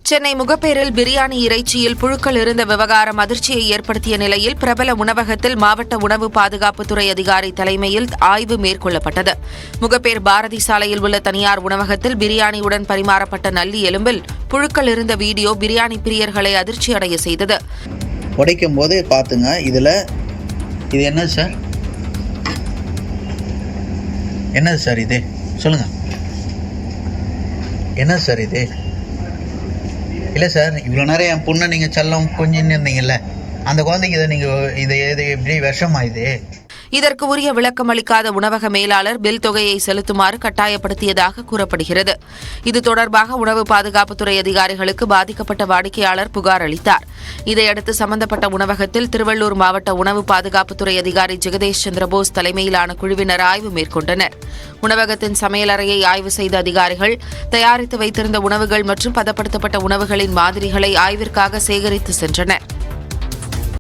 சென்னை முகப்பேரில் பிரியாணி இறைச்சியில் புழுக்கள் இருந்த விவகாரம் அதிர்ச்சியை ஏற்படுத்திய நிலையில் பிரபல உணவகத்தில் மாவட்ட உணவு பாதுகாப்புத்துறை அதிகாரி தலைமையில் ஆய்வு மேற்கொள்ளப்பட்டது. முகப்பேர் பாரதி சாலையில் உள்ள தனியார் உணவகத்தில் பிரியாணியுடன் பரிமாறப்பட்ட நல்லி எலும்பில் புழுக்கள் இருந்த வீடியோ பிரியாணி பிரியர்களை அதிர்ச்சியடைய செய்தது. உடைக்கும் போது பார்த்துங்க, இது என்ன சார்? என்னது சார் இது? சொல்லுங்க, என்ன சார் இது? இல்லை சார், இவ்வளோ நேரம் என் பொண்ணை நீங்கள் செல்லம் கொஞ்சின்னு இருந்தீங்கல்ல, அந்த குழந்தைக்கு இதை எப்படி விஷமாயுது? இதற்கு உரிய விளக்கம் அளிக்காத உணவக மேலாளர் பில் தொகையை செலுத்துமாறு கட்டாயப்படுத்தியதாக கூறப்படுகிறது. இது தொடர்பாக உணவு பாதுகாப்புத்துறை அதிகாரிகளுக்கு பாதிக்கப்பட்ட வாடிக்கையாளர் புகார் அளித்தார். இதையடுத்து சம்பந்தப்பட்ட உணவகத்தில் திருவள்ளூர் மாவட்ட உணவு பாதுகாப்புத்துறை அதிகாரி ஜெகதேஷ் சந்திரபோஸ் தலைமையிலான குழுவினர் ஆய்வு மேற்கொண்டனர். உணவகத்தின் சமையலறையை ஆய்வு செய்த அதிகாரிகள் தயாரித்து வைத்திருந்த உணவுகள் மற்றும் பதப்படுத்தப்பட்ட உணவுகளின் மாதிரிகளை ஆய்விற்காக சேகரித்து சென்றனர்.